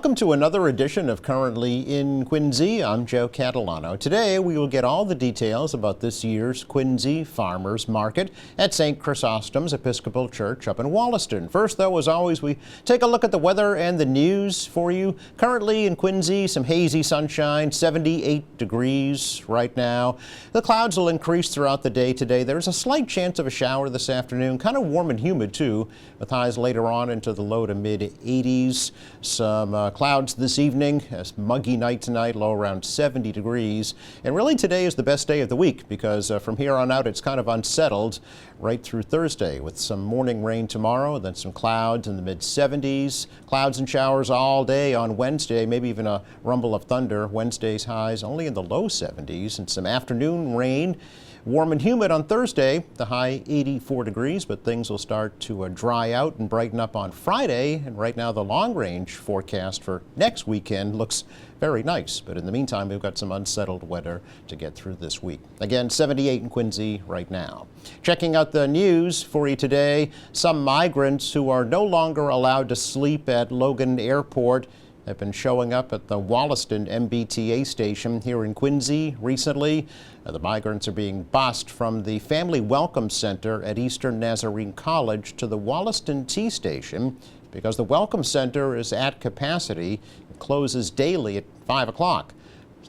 Welcome to another edition of Currently in Quincy. I'm Joe Catalano. Today we will get all the details about this year's Quincy Farmers Market at St. Chrysostom's Episcopal Church up in Wollaston. First, though, as always, we take a look at the weather and the news for you. Currently in Quincy, some hazy sunshine, 78 degrees right now. The clouds will increase throughout the day today. There's a slight chance of a shower this afternoon, kind of warm and humid too, with highs later on into the low to mid 80s. Some clouds this evening, a muggy night tonight, low around 70 degrees. And really today is the best day of the week because from here on out it's kind of unsettled right through Thursday with some morning rain tomorrow, then some clouds in the mid 70s. Clouds and showers all day on Wednesday, maybe even a rumble of thunder. Wednesday's highs only in the low 70s and some afternoon rain. Warm and humid on Thursday, the high 84 degrees, but things will start to dry out and brighten up on Friday. And right now the long range forecast for next weekend looks very nice. But in the meantime, we've got some unsettled weather to get through this week. Again, 78 in Quincy right now. Checking out the news for you today, some migrants who are no longer allowed to sleep at Logan Airport have been showing up at the Wollaston MBTA station here in Quincy recently. The migrants are being bused from the Family Welcome Center at Eastern Nazarene College to the Wollaston T station because the Welcome Center is at capacity. It closes daily at 5 o'clock.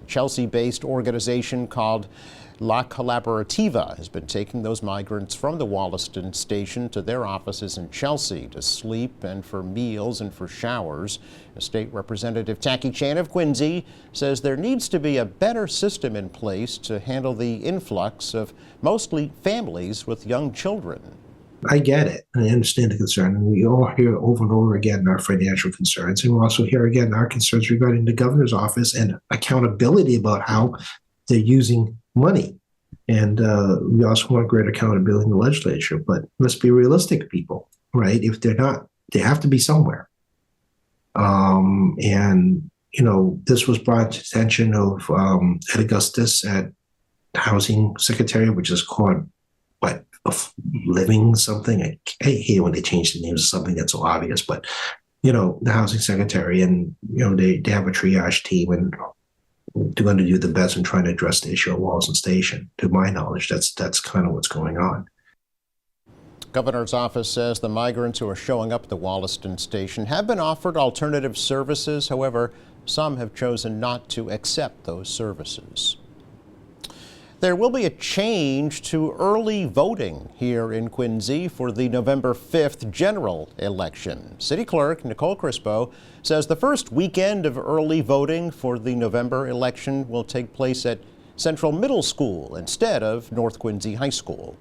A Chelsea-based organization called La Collaborativa has been taking those migrants from the Wollaston station to their offices in Chelsea to sleep and for meals and for showers. State Representative Tacky Chan of Quincy says there needs to be a better system in place to handle the influx of mostly families with young children. I get it. I understand the concern. And we all hear over and over again our financial concerns. And we also hear again our concerns regarding the governor's office and accountability about how they're using money. And we also want greater accountability in the legislature. But let's be realistic, people, right? If they're not, they have to be somewhere. And, you know, this was brought to attention of Ed Augustus at Housing Secretary, which is called, what, Living something? I hate when they change the names of something that's so obvious. But, you know, the Housing Secretary, and, you know, they have a triage team, and they're going to do the best in trying to address the issue of Wollaston Station. To my knowledge, that's kind of what's going on. Governor's office says the migrants who are showing up at the Wollaston station have been offered alternative services. However, some have chosen not to accept those services. There will be a change to early voting here in Quincy for the November 5th general election. City Clerk Nicole Crispo says the first weekend of early voting for the November election will take place at Central Middle School instead of North Quincy High School.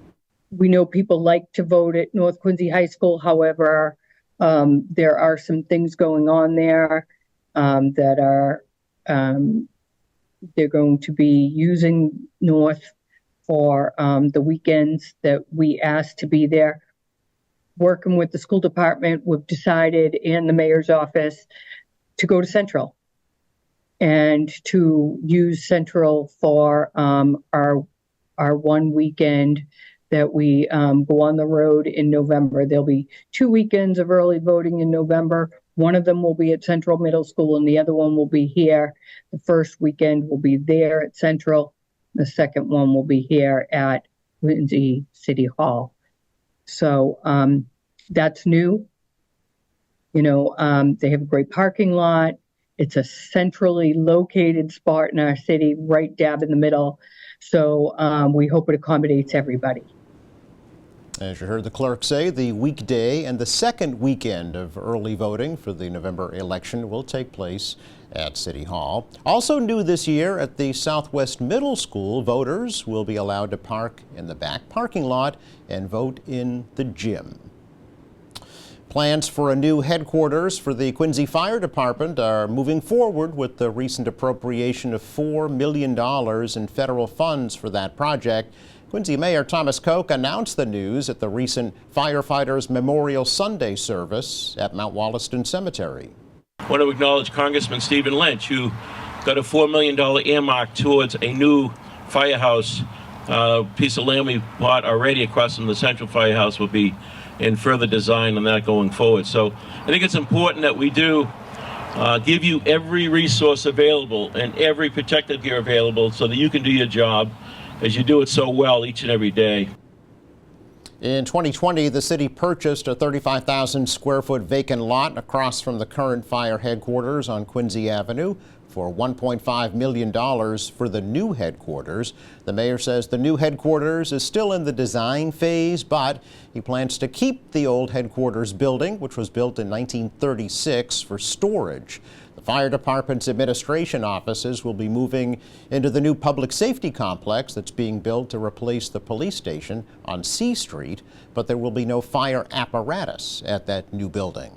We know people like to vote at North Quincy High School. However, there are some things going on there that are they're going to be using North for the weekends that we asked to be there. Working with the school department, we've decided, and the mayor's office, to go to Central and to use Central for our one weekend that we go on the road in November. There'll be 2 weekends of early voting in November. One of them will be at Central Middle School and the other one will be here. The first weekend will be there at Central. The second one will be here at Quincy City Hall. So that's new. You know, they have a great parking lot. It's a centrally located spot in our city, right dab in the middle. So we hope it accommodates everybody. As you heard the clerk say, the weekday and the second weekend of early voting for the November election will take place at City Hall. Also new this year at the Southwest Middle School, voters will be allowed to park in the back parking lot and vote in the gym. Plans for a new headquarters for the Quincy Fire Department are moving forward with the recent appropriation of $4 million in federal funds for that project. Quincy Mayor Thomas Koch announced the news at the recent Firefighters Memorial Sunday service at Mount Wollaston Cemetery. I want to acknowledge Congressman Stephen Lynch, who got a $4 million earmark towards a new firehouse. Piece of land we bought already across from the Central Firehouse will be in further design on that going forward. So I think it's important that we do give you every resource available and every protective gear available so that you can do your job as you do it so well each and every day. In 2020, the city purchased a 35,000 square foot vacant lot across from the current fire headquarters on Quincy Avenue for $1.5 million for the new headquarters. The mayor says the new headquarters is still in the design phase, but he plans to keep the old headquarters building, which was built in 1936, for storage. The fire department's administration offices will be moving into the new public safety complex that's being built to replace the police station on C Street, but there will be no fire apparatus at that new building.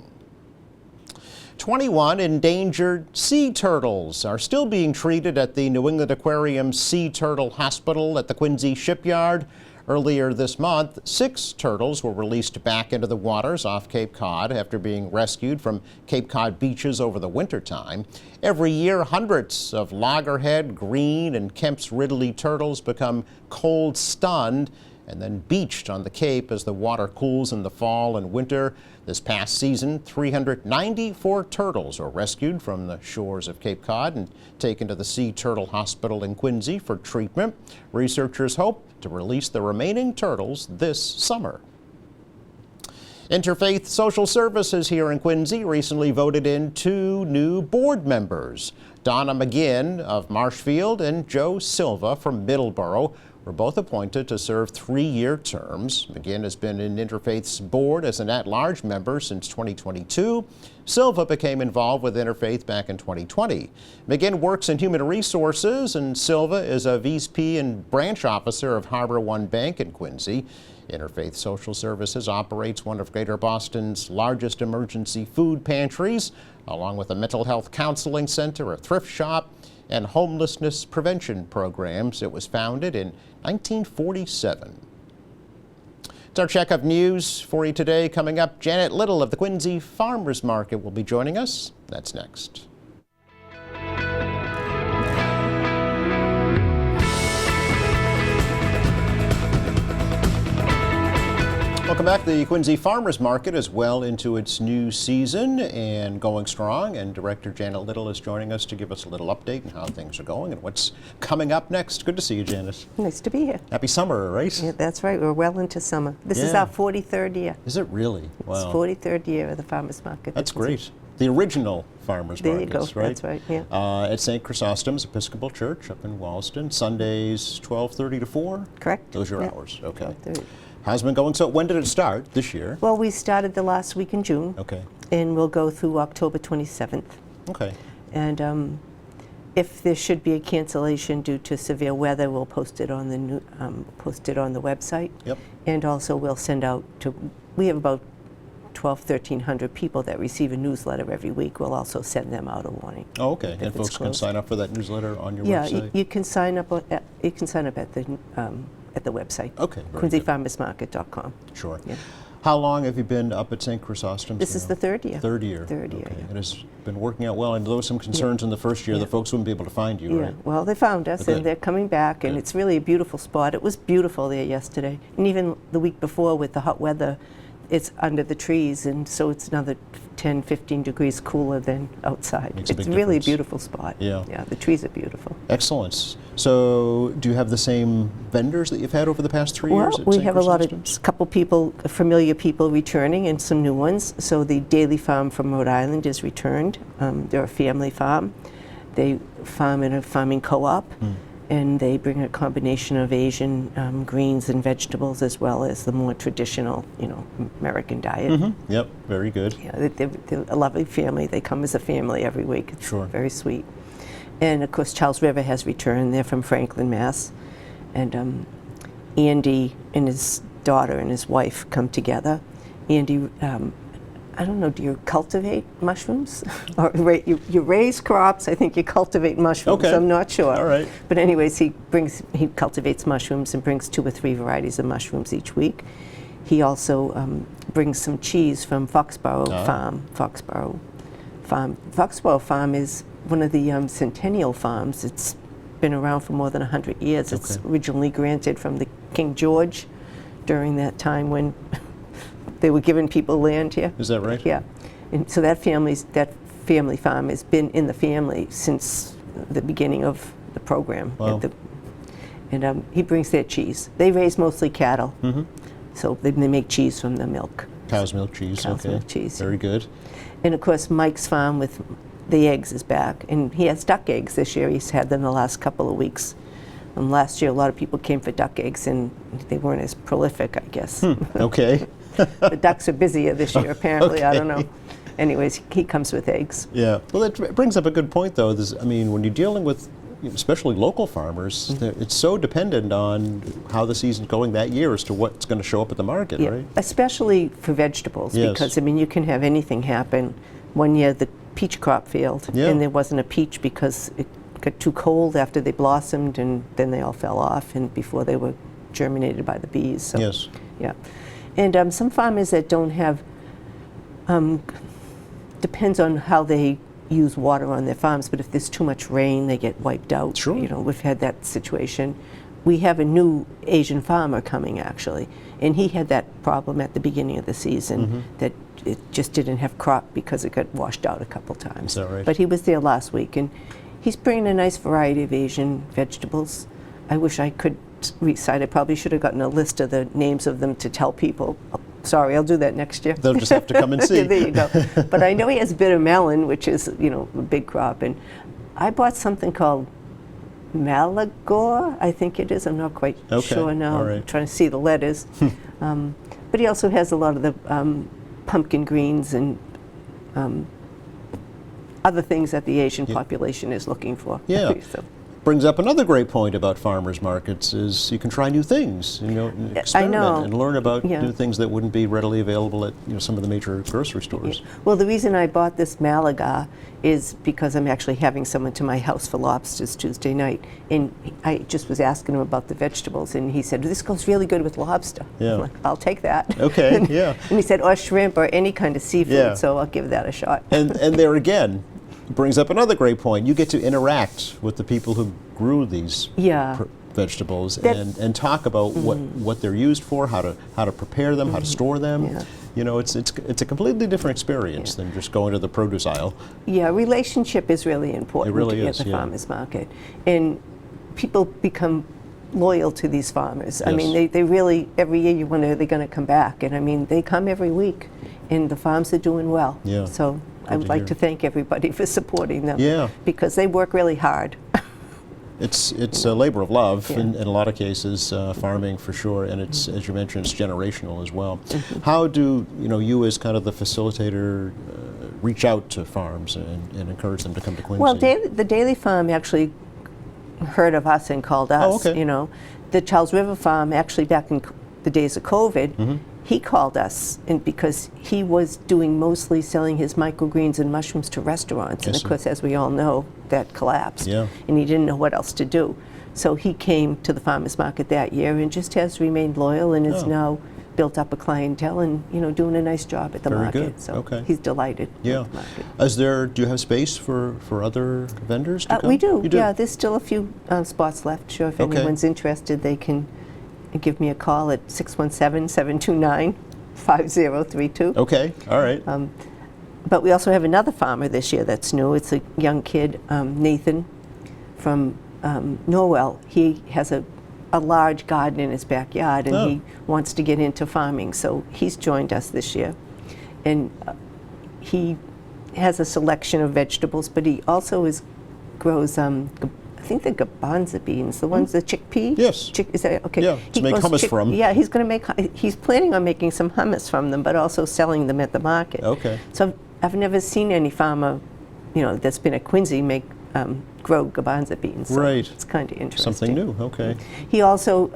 21 endangered sea turtles are still being treated at the New England Aquarium Sea Turtle Hospital at the Quincy Shipyard. Earlier this month, 6 turtles were released back into the waters off Cape Cod after being rescued from Cape Cod beaches over the wintertime. Every year, hundreds of loggerhead, green, and Kemp's Ridley turtles become cold stunned and then beached on the Cape as the water cools in the fall and winter. This past season, 394 turtles were rescued from the shores of Cape Cod and taken to the Sea Turtle Hospital in Quincy for treatment. Researchers hope to release the remaining turtles this summer. Interfaith Social Services here in Quincy recently voted in 2 new board members. Donna McGinn of Marshfield and Joe Silva from Middleborough were both appointed to serve 3-year terms. McGinn has been in Interfaith's board as an at-large member since 2022. Silva became involved with Interfaith back in 2020. McGinn works in human resources, and Silva is a VP and branch officer of Harbor One Bank in Quincy. Interfaith Social Services operates one of Greater Boston's largest emergency food pantries, along with a mental health counseling center, a thrift shop, and homelessness prevention programs. It was founded in 1947. It's our check of news for you today. Coming up, Janet Little of the Quincy Farmers Market will be joining us. That's next. Welcome back. The Quincy Farmers Market is well into its new season and going strong, and Director Janet Little is joining us to give us a little update on how things are going and what's coming up next. Good to see you, Janice. Nice to be here. Happy summer, right? Yeah, that's right. We're well into summer. This is our 43rd year. Is it really? Wow. It's 43rd year of the Farmers Market. That's great. The original farmers There you markets, go. right? That's right, yeah. At St. Chrysostom's Episcopal Church up in Wallaston, Sundays 12:30 to 4? Correct. Those are your Yeah. hours, okay. 12:30. How's it been going? So when did it start this year? Well, we started the last week in June, Okay, and we'll go through October 27th. okay. And if there should be a cancellation due to severe weather, we'll post it on the the website. Yep. And also we'll send out to, we have about 1,300 people that receive a newsletter every week. We'll also send them out a warning. Oh, okay. if And it's folks can closed. sign up for that newsletter on your Yeah, website? you can sign up at the website. Okay, very good. QuincyFarmersMarket.com. Sure. Yeah. How long have you been up at St. Chrysostom's This is now? the 3rd year. 3rd year. 3rd year, Okay. yeah. It has been working out well, and there was some concerns in the first year Yeah. that folks wouldn't be able to find you, Yeah, right? well, they found us, Good. and they're coming back, and Good. it's really a beautiful spot. It was beautiful there yesterday, and even the week before with the hot weather, it's under the trees, and so it's another 10, 15 degrees cooler than outside. Makes a It's big really a difference. beautiful spot. Yeah. Yeah, the trees are beautiful. Excellent. So do you have the same vendors that you've had over the past 3 Well, years at we St. have a lot Chrysostom's? of couple people, familiar people returning, and some new ones. So the Daily Farm from Rhode Island is returned. They're a family farm. They farm in a farming co-op, and they bring a combination of Asian greens and vegetables, as well as the more traditional, American diet. Yep, very good. Yeah, they're a lovely family. They come as a family every week. It's Sure. very sweet. And of course, Charles River has returned. They're from Franklin, Mass. And Andy and his daughter and his wife come together. Andy, I don't know, do you cultivate mushrooms? Or you raise crops, I think you cultivate mushrooms. Okay. I'm not sure. All right. But anyways, he cultivates mushrooms and brings 2 or 3 varieties of mushrooms each week. He also brings some cheese from Foxborough Farm. Foxborough Farm is one of the centennial farms. It's been around for more than 100 years. It's Okay. originally granted from the King George during that time when they were giving people land here. Is that right? Yeah. And so that family farm has been in the family since the beginning of the program. Wow. And he brings their cheese. They raise mostly cattle, so they make cheese from the milk. Cow's milk cheese. Cow's Okay. milk cheese. Very good. And of course, Mike's farm with the eggs is back, and he has duck eggs this year. He's had them the last couple of weeks. Last year, a lot of people came for duck eggs, and they weren't as prolific, I guess. Okay. The ducks are busier this year, apparently. I don't know. Okay. Anyways, he comes with eggs. Yeah. Well, that brings up a good point, though. I mean, when you're dealing with especially local farmers, it's so dependent on how the season's going that year as to what's going to show up at the market, Yeah, right? especially for vegetables, Yes. because I mean, you can have anything happen. One year, the peach crop failed, Yeah. and there wasn't a peach because it got too cold after they blossomed, and then they all fell off, and before they were germinated by the bees. So, Yes. yeah, and some farmers that don't have depends on how they use water on their farms, but if there's too much rain, they get wiped out. Sure. You know, we've had that situation. We have a new Asian farmer coming, actually, and he had that problem at the beginning of the season, that it just didn't have crop because it got washed out a couple times. Is that right? But he was there last week, and he's bringing a nice variety of Asian vegetables. I wish I could recite. I probably should have gotten a list of the names of them to tell people. Sorry, I'll do that next year. They'll just have to come and see. There you go. But I know he has bitter melon, which is, you know, a big crop. And I bought something called Malagor, I think it is. I'm not quite Okay, sure now. all right. I'm trying to see the letters. But he also has a lot of the pumpkin greens and other things that the Asian population is looking for. Yeah. So, Brings up another great point about farmers markets is you can try new things, you know, and experiment know. and learn about Yeah. new things that wouldn't be readily available at some of the major grocery stores. well, the reason I bought this Malaga is because I'm actually having someone to my house for lobsters Tuesday night, and I just was asking him about the vegetables, and he said, "This goes really good with lobster." Yeah. I'm like, I'll take that. Okay, and, yeah. And he said, or shrimp or any kind of seafood, Yeah. so I'll give that a shot. And there again, brings up another great point. You get to interact with the people who grew these Yeah. vegetables That- and talk about what they're used for, how to prepare them, how to store them. Yeah. You know, it's a completely different experience than just going to the produce aisle. Yeah, relationship is really important really at is, the yeah. farmers market. And people become loyal to these farmers. I Yes. mean, they really, every year you wonder, are they going to come back? And I mean, they come every week, and the farms are doing well. Yeah. So I Good would to like hear. to thank everybody for supporting them. Yeah. Because they work really hard. It's a labor of love Yeah. in a lot of cases, farming for sure, and it's, as you mentioned, it's generational as well. Mm-hmm. How do you as kind of the facilitator reach out to farms and encourage them to come to Quincy? Well, the Daily Farm actually heard of us and called us. Oh, okay. You know, the Charles River Farm actually back in the days of COVID, Mm-hmm. he called us, and because he was doing mostly selling his microgreens and mushrooms to restaurants, and Yes, of course, as we all know, that collapsed. Yeah. And he didn't know what else to do, so he came to the farmers market that year and just has remained loyal and is Oh. now built up a clientele and doing a nice job at the Very market. good. So Okay. he's delighted. Yeah. With the market. Do you have space for other vendors to come? We do. You do? Yeah, there's still a few spots left. Sure, if Okay. anyone's interested, they can give me a call at 617-729-5032. Okay, all right. But we also have another farmer this year that's new. It's a young kid, Nathan, from Norwell. He has a large garden in his backyard, and Oh. he wants to get into farming. So he's joined us this year. And he has a selection of vegetables, but he also grows, I think the garbanzo beans, the ones, the chickpea? Yes. Is that okay? Yeah, to He make grows hummus from. Yeah, he's planning on making some hummus from them, but also selling them at the market. Okay. So I've never seen any farmer, that's been at Quincy grow garbanzo beans. So Right. it's kind of interesting. Something new, okay. He also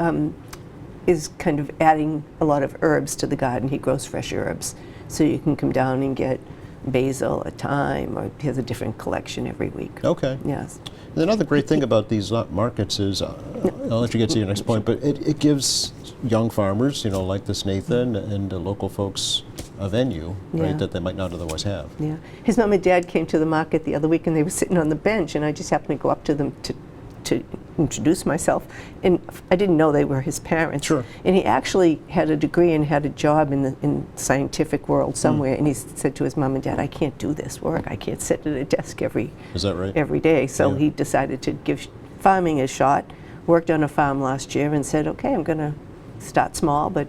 is kind of adding a lot of herbs to the garden. He grows fresh herbs, so you can come down and get basil, thyme, or he has a different collection every week. Okay. Yes. And another great thing about these markets is, I'll let you get to your next point, but it gives young farmers, like this Nathan and the local folks, a venue, Yeah. right, that they might not otherwise have. Yeah. His mom and dad came to the market the other week, and they were sitting on the bench, and I just happened to go up to them to to introduce myself, and I didn't know they were his parents. Sure. And he actually had a degree and had a job in the scientific world somewhere. And he said to his mom and dad, "I can't do this work. I can't sit at a desk Is that right? every day." So Yeah. he decided to give farming a shot. Worked on a farm last year and said, "Okay, I'm going to start small, but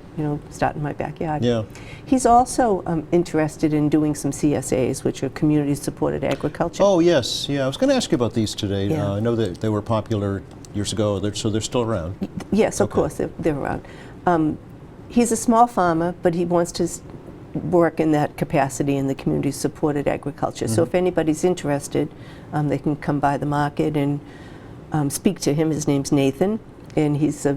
start in my backyard." Yeah. He's also interested in doing some CSAs, which are community-supported agriculture. Oh, yes. Yeah, I was going to ask you about these today. Yeah. I know that they were popular years ago, so they're still around. Yes, of Okay. course, they're around. He's a small farmer, but he wants to work in that capacity in the community-supported agriculture. So if anybody's interested, they can come by the market and speak to him. His name's Nathan, and he's a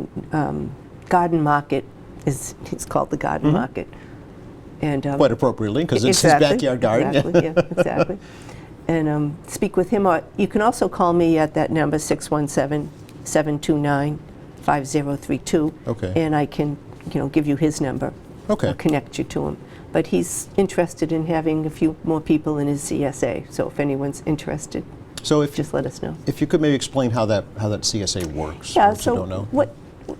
garden market. He's called the garden market. And Quite appropriately, because it's exactly, his backyard garden. Exactly, yeah, exactly. And speak with him. Or you can also call me at that number, 617-729-5032. Okay. And I can, give you his number. Okay. Or connect you to him. But he's interested in having a few more people in his CSA. So if anyone's interested, So if just let us know. if you could maybe explain how that CSA works, Yeah, for those who so don't know.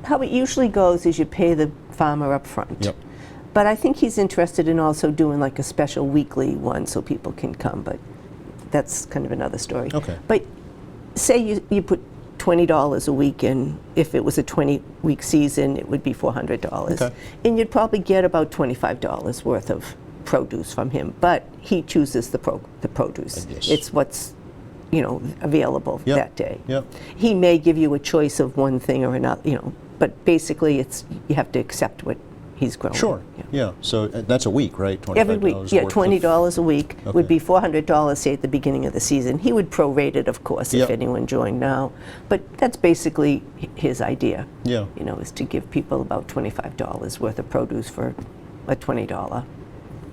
how it usually goes is you pay the farmer up front. Yep. But I think he's interested in also doing like a special weekly one so people can come, but that's kind of another story. Okay. But say you put $20 a week in. If it was a 20-week season, it would be $400. Okay. And you'd probably get about $25 worth of produce from him, but he chooses the produce. Yes. It's what's available Yep. that day. Yep. He may give you a choice of one thing or another, but basically you have to accept what he's growing. Sure. Yeah. Yeah. So that's a week, right? $25 Every week, yeah, worth of- $20 a week Okay. would be $400, say, at the beginning of the season. He would prorate it, of course, Yep. if anyone joined now. But that's basically his idea, Yeah. is to give people about $25 worth of produce for a $20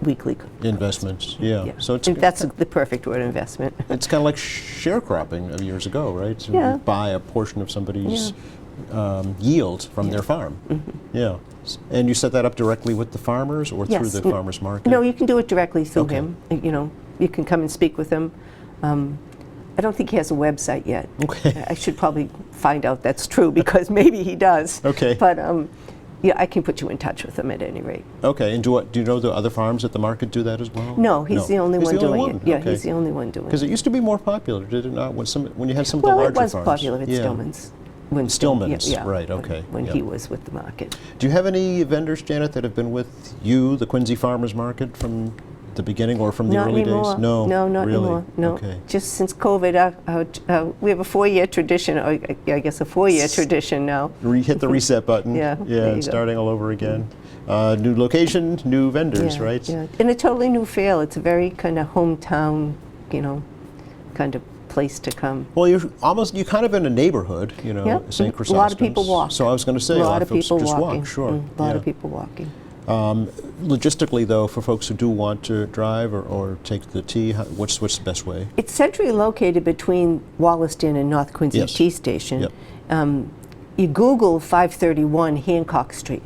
weekly Investments. Yeah. So it's And that's the perfect word, investment. it's kind of like sharecropping of years ago, right? So Yeah. you buy a portion of somebody's yield from their farm. Yeah. And you set that up directly with the farmers or through Yes. the farmers market? No, you can do it directly through Okay. him. You can come and speak with him. I don't think he has a website yet. Okay. I should probably find out that's true because maybe he does. Okay. But yeah, I can put you in touch with him at any rate. Okay. And do you know the other farms at the market do that as well? No, he's the only He's one the only doing one? it. Yeah, Okay. he's the only one doing Because it. it used to be more popular, did it not? When you had some of the Well, larger it was farms. popular at Yeah. Stillman's. When Stillman's, yeah, right, okay, When yeah. he was with the market. Do you have any vendors, Janet, that have been with you, the Quincy Farmers Market, from the beginning or from the Not early anymore. days? No, No, not really? anymore. No. Okay. Just since COVID, we have a 4-year tradition, or I guess a 4-year tradition now. Hit the reset button. Yeah, there Yeah, you and go. starting all over again. New location, new vendors, Yeah, right? yeah. And a totally new feel. It's a very kind of hometown, kind of place to come. Well, you're kind of in a neighborhood, Yeah. St. A Chrysostom's. lot of people walk. So I was going to say, a lot of folks people just walking. walk, sure. A lot of yeah. people walking. Logistically, though, for folks who do want to drive or take the T, what's the best way? It's centrally located between Wollaston and North Quincy Yes. T Station. Yep. You Google 531 Hancock Street,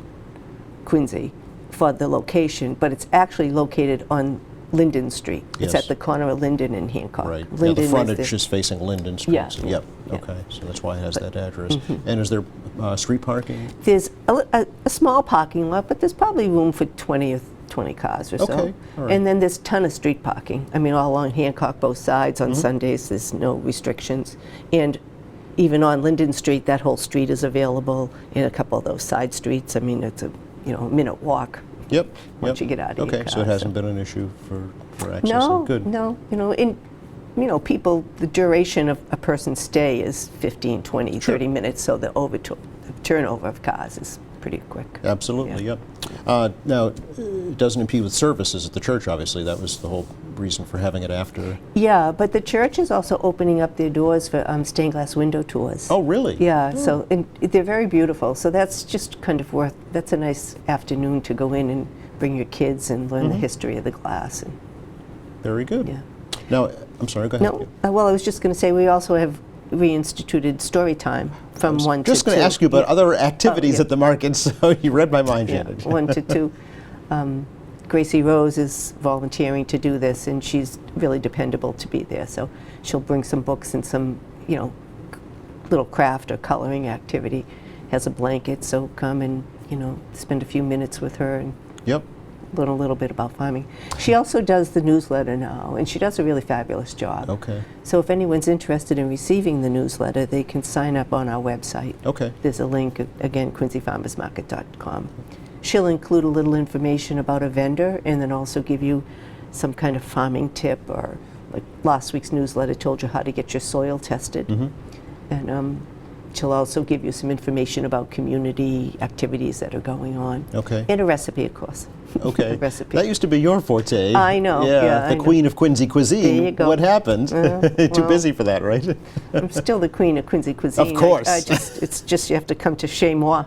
Quincy, for the location, but it's actually located on Linden Street. It's Yes. at the corner of Linden and Hancock. Right. Yeah, Linden the is frontage is facing Linden Street. Yeah, so- yeah, Yep. yeah. Okay. So that's why it has that address. And is there street parking? There's a small parking lot, but there's probably room for 20 cars or so. Okay, all right. And then there's a ton of street parking. I mean, all along Hancock, both sides. On Sundays, there's no restrictions. And even on Linden Street, that whole street is available. In a couple of those side streets, I mean, it's a minute walk. Yep. Once yep. you get out of your Okay, so it car, hasn't so- been an issue for access. No, Good. no. People, the duration of a person's stay is 15, 20, Sure. 30 minutes, so the turnover of cars is pretty quick. Absolutely, Yeah. yep. Now, it doesn't impede with services at the church, obviously. That was the whole reason for having it after. Yeah, but the church is also opening up their doors for stained glass window tours. Oh, really? Yeah, so and they're very beautiful. So that's just kind of that's a nice afternoon to go in and bring your kids and learn the history of the glass. And, Very good. yeah. Now, I'm sorry, go ahead. No, well, I was just going to say we also have reinstituted story time from 1 to 2. Just going to ask you about other activities yeah. at the market, so you read my mind, Yeah, Janet. 1 to 2. Gracie Rose is volunteering to do this, and she's really dependable to be there. So she'll bring some books and some, little craft or coloring activity, has a blanket, so come and, spend a few minutes with her and Yep. learn a little bit about farming. She also does the newsletter now, and she does a really fabulous job. Okay. So if anyone's interested in receiving the newsletter, they can sign up on our website. Okay. There's a link, again, quincyfarmersmarket.com. She'll include a little information about a vendor and then also give you some kind of farming tip, or like last week's newsletter told you how to get your soil tested. And she'll also give you some information about community activities that are going on. Okay. And a recipe, of course. Okay. A recipe. That used to be your forte. I know, yeah, the I know. queen of Quincy cuisine. There you go. What happened? Too well. busy for that, right? I'm still the queen of Quincy cuisine. Of course. It's just you have to come to chez moi.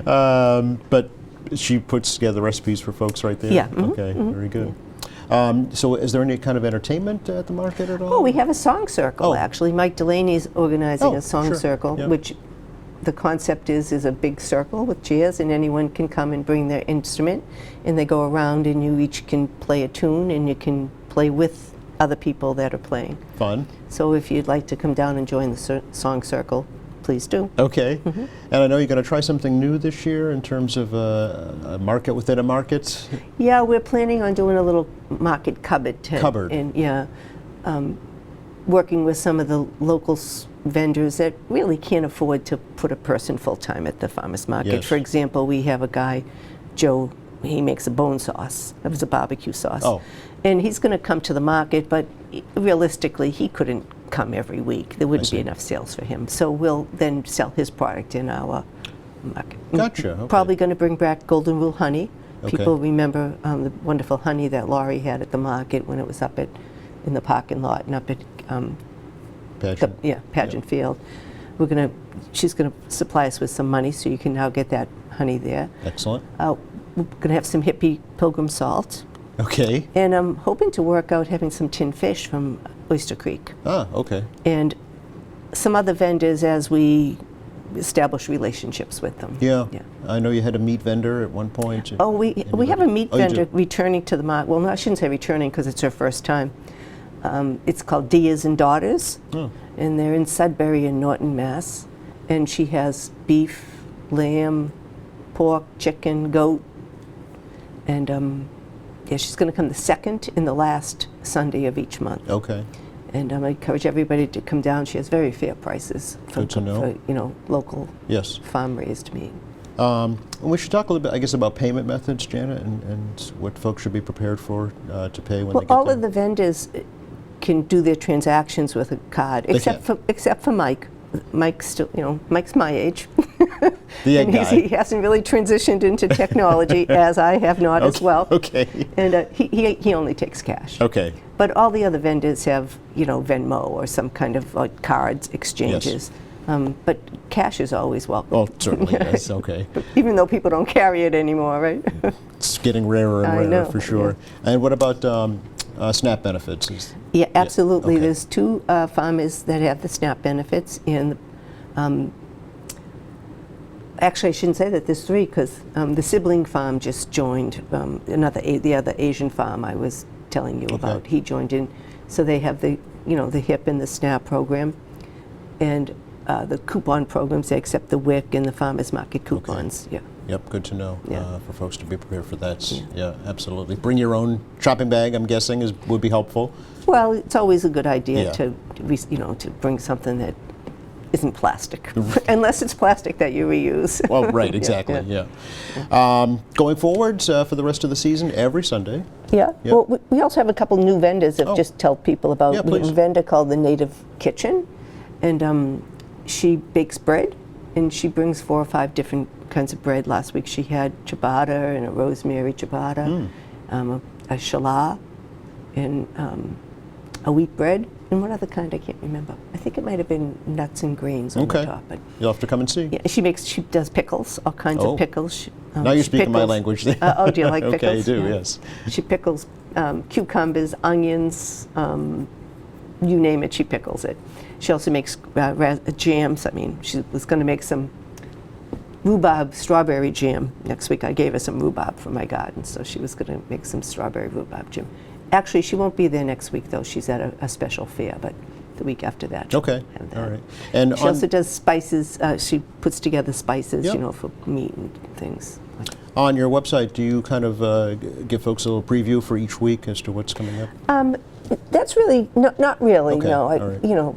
But she puts together recipes for folks right there? Yeah, Okay, very good. So is there any kind of entertainment at the market at all? Oh, we have a song circle, Oh. actually. Mike Delaney's organizing Oh, a song sure, circle, yeah. which the concept is a big circle with chairs, and anyone can come and bring their instrument, and they go around, and you each can play a tune, and you can play with other people that are playing. Fun. So if you'd like to come down and join the song circle, please do. Okay. And I know you're going to try something new this year in terms of a market within a market. Yeah, we're planning on doing a little market cupboard. Cupboard. And yeah, working with some of the local vendors that really can't afford to put a person full-time at the farmer's market. Yes. For example, we have a guy, Joe, he makes a bone sauce. It was a barbecue sauce. Oh. And he's going to come to the market, but realistically, he couldn't come every week. There wouldn't see. be enough sales for him. So we'll then sell his product in our market. Gotcha, okay. Probably going to bring back Golden Rule honey. Okay. People remember the wonderful honey that Laurie had at the market when it was up in the parking lot and up at Pageant. Pageant Field. She's going to supply us with some money, so you can now get that honey there. Excellent. We're going to have some hippie pilgrim salt. Okay. And I'm hoping to work out having some tinned fish from Oyster Creek. Ah, okay. And some other vendors as we establish relationships with them. Yeah. I know you had a meat vendor at one point. Oh, we have a meat Oh, you vendor do? returning to the market. Well, no, I shouldn't say returning because it's her first time. It's called Diaz and Daughters, Oh. and they're in Sudbury in Norton, Mass. And she has beef, lamb, pork, chicken, goat, and she's going to come the second and the last Sunday of each month. Okay. And I encourage everybody to come down. She has very fair prices for, Good to know. for local Yes. farm-raised meat. And we should talk a little bit, I guess, about payment methods, Janet, and what folks should be prepared for to pay when Well, they get all there. of the vendors can do their transactions with a card, except for Mike. Mike's still, Mike's my age. The egg And guy. he hasn't really transitioned into technology, as I have not as well. Okay. And he only takes cash. Okay. But all the other vendors have, Venmo or some kind of cards exchanges. But cash is always welcome. Oh, certainly, yes. Okay. Even though people don't carry it anymore, right? It's getting rarer and I rarer know, for sure. And what about SNAP benefits? Yeah, absolutely. okay. There's two farmers that have the SNAP benefits, and actually, I shouldn't say that. There's three because the sibling farm just joined the other Asian farm I was telling you about. He joined in, so they have the HIP and the SNAP program, and the coupon programs. They accept the WIC and the farmers market coupons. Yeah. Yep, good to know Yeah. for folks to be prepared for that. Yeah, absolutely. Bring your own shopping bag, I'm guessing, would be helpful. Well, it's always a good idea Yeah. to bring something that isn't plastic, unless it's plastic that you reuse. Well, right, exactly, yeah. Going forward for the rest of the season, every Sunday. Yeah. Yeah. Well, we also have a couple new vendors that Oh. just tell people about. Yeah, We have please. a vendor called the Native Kitchen, and she bakes bread, and she brings 4 or 5 different kinds of bread. Last week she had ciabatta and a rosemary ciabatta, a challah, and a wheat bread, and one other kind I can't remember. I think it might have been nuts and grains on Okay. the top. But You'll have to come and see. yeah, she does pickles, all kinds Oh. of pickles. She, Now you're she speaking my pickles- language. Oh, do you like Okay, pickles? I do, Yeah. yes. She pickles cucumbers, onions, you name it, she pickles it. She also makes jams. I mean, she was going to make some rhubarb strawberry jam next week. I gave her some rhubarb from my garden, so she was going to make some strawberry rhubarb jam. Actually, she won't be there next week, though. She's at a special fair, but the week after that. Okay. Have that. All right. And She also does spices. She puts together spices, Yep. you know, for meat and things. on your website, do you kind of give folks a little preview for each week as to what's coming up? That's really not really. Okay, No, all right. you know,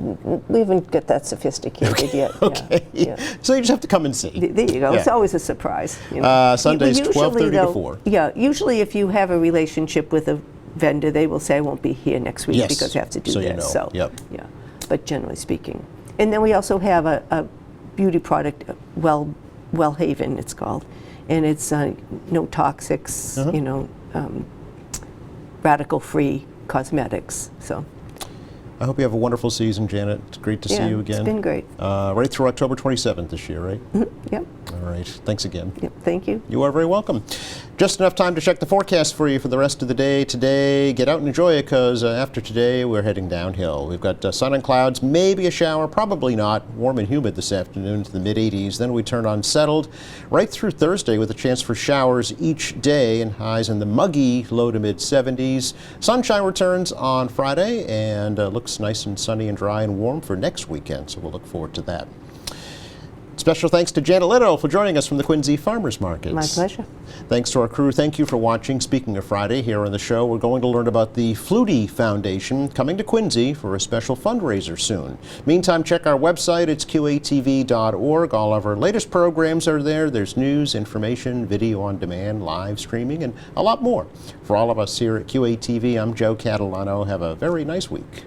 we haven't got that sophisticated yet. Yeah, Okay. yeah. So you just have to come and see. There you go. It's Yeah. always a surprise. You know. Sundays, Usually, 12:30 to though, 4. Yeah, usually if you have a relationship with a vendor, they will say, I won't be here next week Yes, because I have to do so this. you know. So, Yep. yeah. But generally speaking. And then we also have a beauty product, Wellhaven it's called. And it's no toxics, Uh-huh. you know, radical-free cosmetics. So, I hope you have a wonderful season, Janet. It's great to see yeah, you again. it's been great. Right through October 27th this year, right? Yep, All right. Thanks again. yep, thank you. You are very welcome. Just enough time to check the forecast for you for the rest of the day today. Get out and enjoy it because after today we're heading downhill. We've got sun and clouds, maybe a shower, probably not. Warm and humid this afternoon to the mid-80s. Then we turn on settled right through Thursday with a chance for showers each day and highs in the muggy low to mid-70s. Sunshine returns on Friday and looks nice and sunny and dry and warm for next weekend, so we'll look forward to that. Special thanks to Janet Little for joining us from the Quincy Farmers Markets. My pleasure. Thanks to our crew. Thank you for watching. Speaking of Friday, here on the show, we're going to learn about the Flutie Foundation coming to Quincy for a special fundraiser soon. Meantime, check our website. It's qatv.org. All of our latest programs are there. There's news, information, video on demand, live streaming, and a lot more. For all of us here at QATV, I'm Joe Catalano. Have a very nice week.